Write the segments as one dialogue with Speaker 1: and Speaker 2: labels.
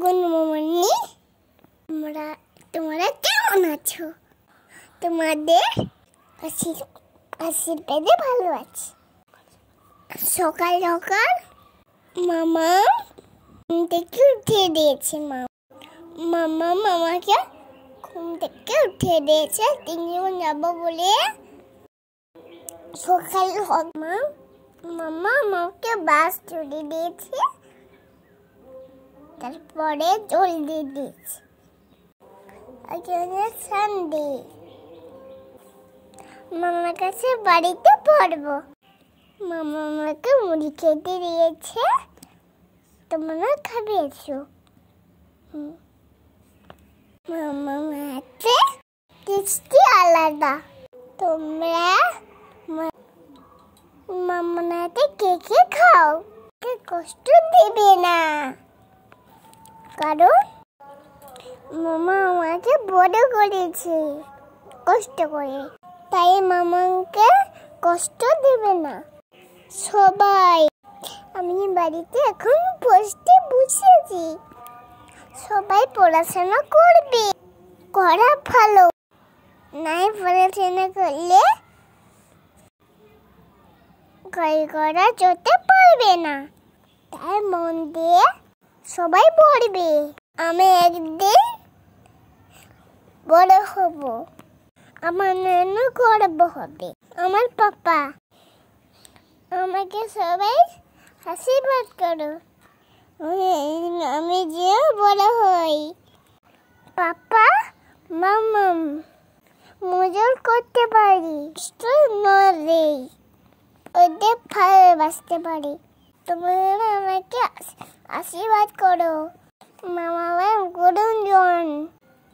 Speaker 1: Good morning. তোমরা কেমন আছো? তোমাদের আশীর্বাদে ভালো আছি। সকাল সকাল মামা ঘুম থেকে উঠিয়ে দিয়েছে। মামা মামাকে ঘুম থেকে উঠিয়ে দিয়েছে তিনজন যাবো বলে। সকাল মামা আমাকে বাস চড়িয়ে দিয়েছে, তারপরে জল দিয়ে দিয়েছে। সানডে মামার কাছে বাড়িতে পড়বো। মামা আমাকে মুড়ি খেতে দিয়েছে, তোমরা খাবে এসো। মামা হাতে টেস্টি আলাদা। তোমরা মামার হাতে কে খাও, কষ্ট দেবে না, কারণ মামা আমাকে বড় করেছে কষ্ট করে, তাই মামাকে কষ্ট দেবে না সবাই। আমি বাড়িতে এখন বসতে বসেছি, সবাই পড়াশোনা করবে, করা ভালো, নাই পড়াশোনা করলে করা যেতে পারবে না, তাই মন দিয়ে সবাই পড়বে। আমি একদিন বড় হব, আমার নানু গর্ব হবে, আমার পাপা। আমাকে সবাই আশীর্বাদ করো, আমি যে বড় হই। পাপা মামাম মজা করতে পারি, ওদের ভালোবাসতে পারি। তোমরা আমাকে আশীর্বাদ করো। মামা গুরুজন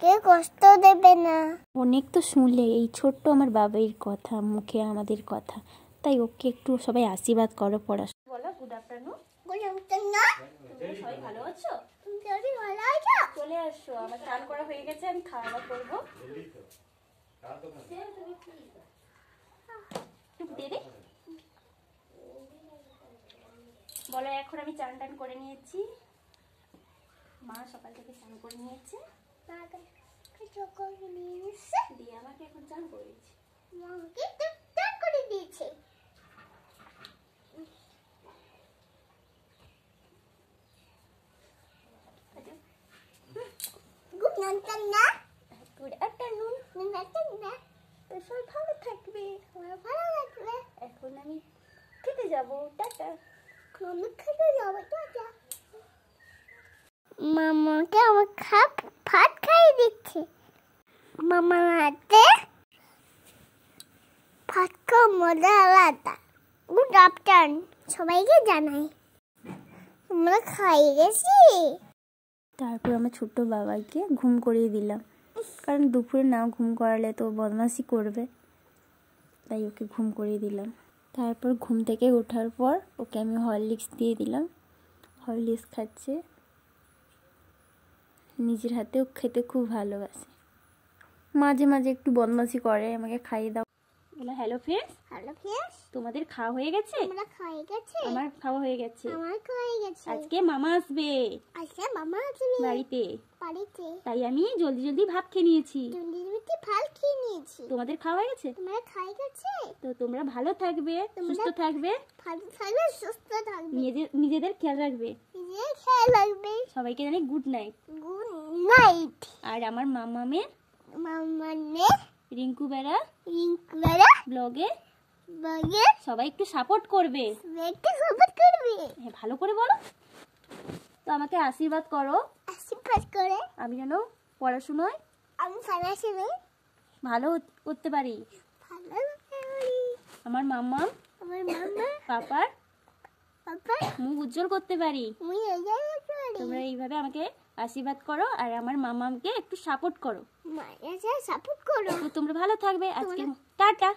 Speaker 1: কে কষ্ট দেবে না।
Speaker 2: অনেক তো শুনলে এই ছোট্ট আমার বাবার কথা, মুখে আমাদের কথা, তাই ওকে একটু সবাই আশীর্বাদ করো। পড়াশোনা বলো। Good afternoon.
Speaker 1: Good afternoon.
Speaker 2: তোমরা সবাই ভালো আছো?
Speaker 1: তুমি ভালো আছো?
Speaker 2: চলে আসো, আমার স্নান করা হয়ে গেছে, আমি খাওয়া দাওয়া করবো। বলো। এখন আমি চান টান করে নিয়েছি, মা সকাল থেকে স্নান করে নিয়েছে, দিয়ে আমাকে এখন চান করে দিয়েছে।
Speaker 1: Good afternoon.
Speaker 2: সবাই ভালো থাকবে,
Speaker 1: ভালো লাগবে।
Speaker 2: এখন আমি খেতে যাবো। টাটা।
Speaker 1: মামাকে আমার ভাত খাইয়ে দিচ্ছে। মামার হাতে ভাত খাওয়া মজা আলাদা। গুড আফটারনুন সবাইকে জানাই, আমরা খাইয়ে গেছি।
Speaker 2: তারপর আমার ছোট্ট বাবাকে ঘুম করিয়ে দিলাম, কারণ দুপুরে না ঘুম করালে তো বদমাশি করবে, তাই ওকে ঘুম করিয়ে দিলাম। তারপর ঘুম থেকে ওঠার পর ওকে আমি হরলিক্স দিয়ে দিলাম। হরলিক্স খাচ্ছে, নিজের হাতেও খেতে খুব ভালোবাসে, মাঝে মাঝে একটু বদমাশি করে, আমাকে খাইয়ে দাও। বলো হ্যালো ফ্রেন্ডস।
Speaker 1: Hello friends.
Speaker 2: তোমাদের খাওয়া হয়ে গেছে?
Speaker 1: আমরা খাইয়ে গেছি।
Speaker 2: আমার খাওয়া হয়ে গেছে।
Speaker 1: আমার খাইয়ে গেছে।
Speaker 2: আজকে মামা আসবে
Speaker 1: মামা আসবে
Speaker 2: বাড়িতে,
Speaker 1: বাড়িতে,
Speaker 2: তাই আমি জলদি জলদি ভাত খেয়ে নিয়েছি।
Speaker 1: ভাত খেয়ে নিয়েছি।
Speaker 2: তোমাদের খাওয়া হয়ে গেছে?
Speaker 1: তোমরা খাই গেছে।
Speaker 2: তো তোমরা ভালো থাকবে, সুস্থ থাকবে,
Speaker 1: ভালো থাকবে, সুস্থ থাকবে,
Speaker 2: নিজেদের খেয়াল রাখবে।
Speaker 1: নিজের খেয়াল রাখবে।
Speaker 2: সবাইকে জানাই গুড নাইট।
Speaker 1: Good night.
Speaker 2: আর আমার মামামের রিঙ্কু বেড়া ব্লগে সবাই একটু সাপোর্ট করবে। হ্যাঁ, ভালো করে বলো। তো আমাকে আশীর্বাদ করো, আমি যেন পড়াশোনায় ভালো করতে পারি, আমার মাম্মা পাপার মুখ উজ্জ্বল করতে পারি। তোমরা এইভাবে আমাকে আশীর্বাদ করো, আর আমার মামাকে একটু সাপোর্ট করো।
Speaker 1: সাপোর্ট করো।
Speaker 2: তো তোমরা ভালো থাকবে। আজকে টাটা।